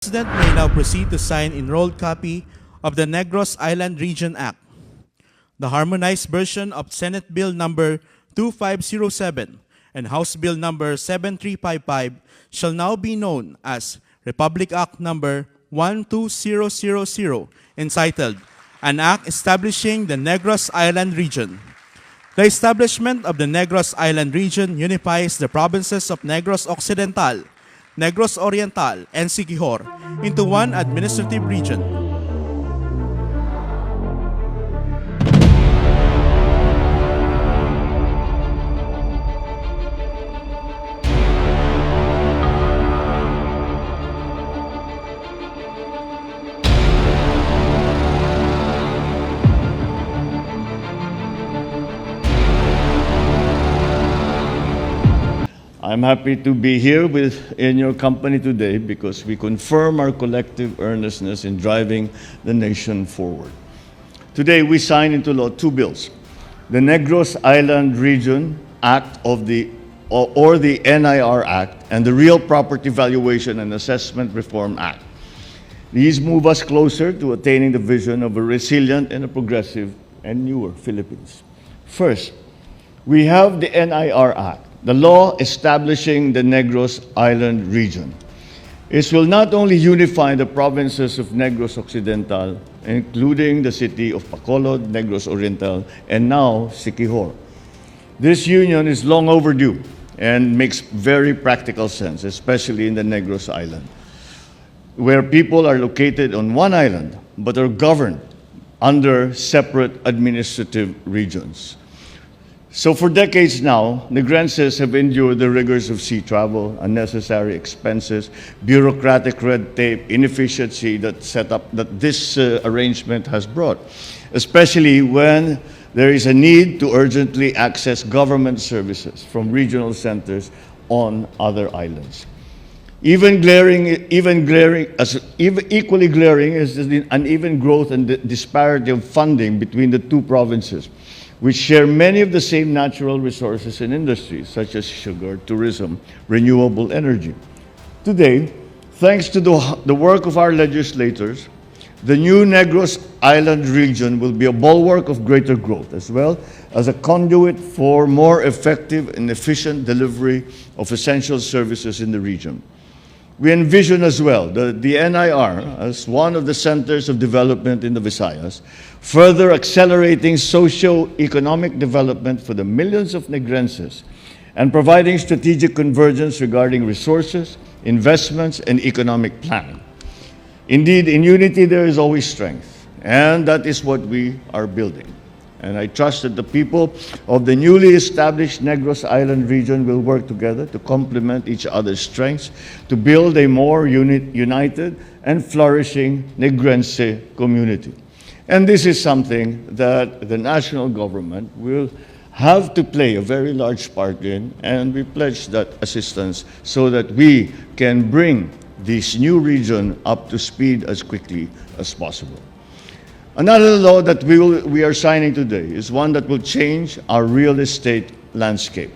The President may now proceed to sign enrolled copy of the Negros Island Region Act, the harmonized version of Senate Bill number 2507 and House Bill number 7355 shall now be known as Republic Act number 12000, entitled An Act Establishing the Negros Island Region. The establishment of the Negros Island Region unifies the provinces of Negros Occidental, Negros Oriental, and Siquijor into one administrative region. I'm happy to be here in your company today because we confirm our collective earnestness in driving the nation forward. Today, we sign into law two bills: the Negros Island Region Act or the NIR Act, and the Real Property Valuation and Assessment Reform Act. These move us closer to attaining the vision of a resilient and a progressive and newer Philippines. First, we have the NIR Act, the law establishing the Negros Island Region. It will not only unify the provinces of Negros Occidental, including the city of Bacolod, Negros Oriental, and now Siquijor. This union is long overdue and makes very practical sense, especially in the Negros Island, where people are located on one island but are governed under separate administrative regions. So for decades now, Negrenses have endured the rigors of sea travel, unnecessary expenses, bureaucratic red tape, inefficiency that this arrangement has brought, especially when there is a need to urgently access government services from regional centers on other islands. Equally glaring is the uneven growth and the disparity of funding between the two provinces, which share many of the same natural resources and industries, such as sugar, tourism, renewable energy. Today, thanks to the work of our legislators, the new Negros Island region will be a bulwark of greater growth, as well as a conduit for more effective and efficient delivery of essential services in the region. We envision as well the NIR as one of the centers of development in the Visayas, further accelerating socio-economic development for the millions of Negrenses and providing strategic convergence regarding resources, investments, and economic planning. Indeed, in unity there is always strength, and that is what we are building. And I trust that the people of the newly established Negros Island region will work together to complement each other's strengths to build a more united and flourishing Negrense community. And this is something that the national government will have to play a very large part in, and we pledge that assistance so that we can bring this new region up to speed as quickly as possible. Another law that we are signing today is one that will change our real estate landscape,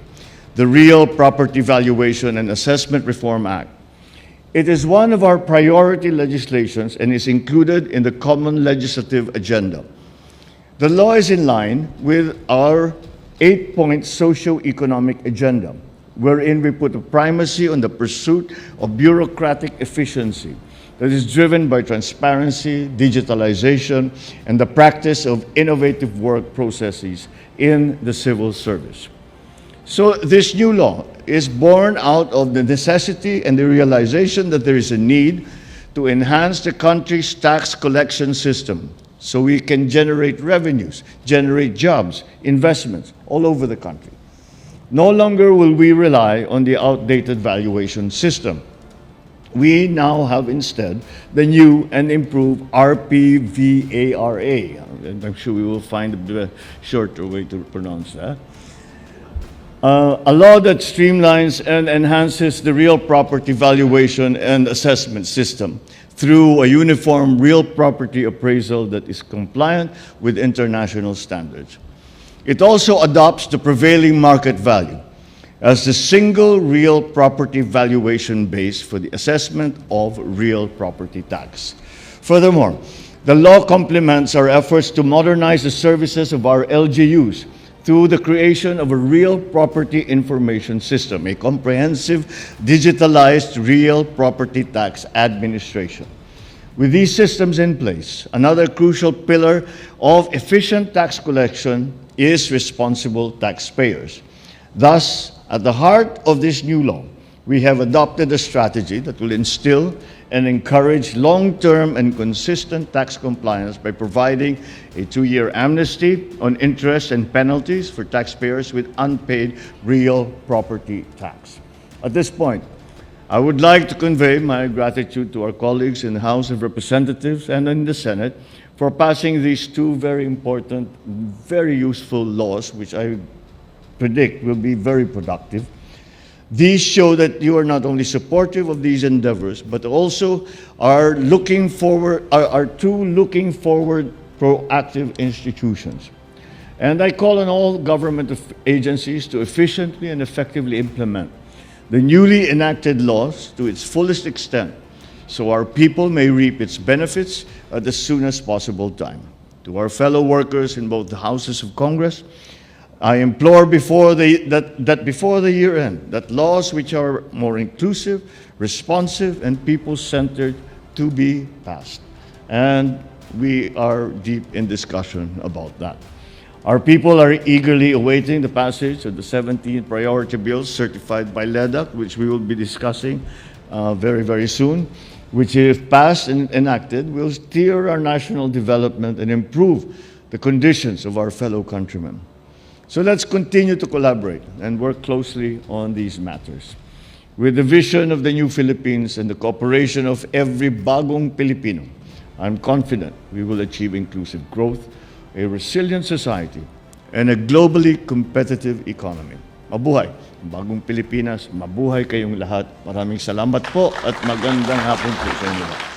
the Real Property Valuation and Assessment Reform Act. It is one of our priority legislations and is included in the common legislative agenda. The law is in line with our 8-point socio-economic agenda, wherein we put a primacy on the pursuit of bureaucratic efficiency that is driven by transparency, digitalization, and the practice of innovative work processes in the civil service. So this new law is born out of the necessity and the realization that there is a need to enhance the country's tax collection system so we can generate revenues, generate jobs, investments all over the country. No longer will we rely on the outdated valuation system. We now have instead the new and improved RPVARA. And I'm sure we will find a shorter way to pronounce that. A law that streamlines and enhances the real property valuation and assessment system through a uniform real property appraisal that is compliant with international standards. It also adopts the prevailing market value as the single real property valuation base for the assessment of real property tax. Furthermore, the law complements our efforts to modernize the services of our LGUs through the creation of a real property information system, a comprehensive, digitalized real property tax administration. With these systems in place, another crucial pillar of efficient tax collection is responsible taxpayers. Thus, at the heart of this new law, we have adopted a strategy that will instill and encourage long-term and consistent tax compliance by providing a 2-year amnesty on interest and penalties for taxpayers with unpaid real property tax. At this point, I would like to convey my gratitude to our colleagues in the House of Representatives and in the Senate for passing these two very important, very useful laws, which I predict will be very productive. These show that you are not only supportive of these endeavors, but also are two looking forward proactive institutions. And I call on all government agencies to efficiently and effectively implement the newly enacted laws to its fullest extent, so our people may reap its benefits at the soonest possible time. To our fellow workers in both the houses of Congress, I implore before the year end, that laws which are more inclusive, responsive, and people-centered to be passed. And we are deep in discussion about that. Our people are eagerly awaiting the passage of the 17 priority bills certified by LEDAC, which we will be discussing very, very soon, which, if passed and enacted, will steer our national development and improve the conditions of our fellow countrymen. So let's continue to collaborate and work closely on these matters. With the vision of the new Philippines and the cooperation of every bagong Pilipino, I'm confident we will achieve inclusive growth, a resilient society, and a globally competitive economy. Mabuhay ang bagong Pilipinas, mabuhay kayong lahat. Maraming salamat po at magandang hapon po sa inyo.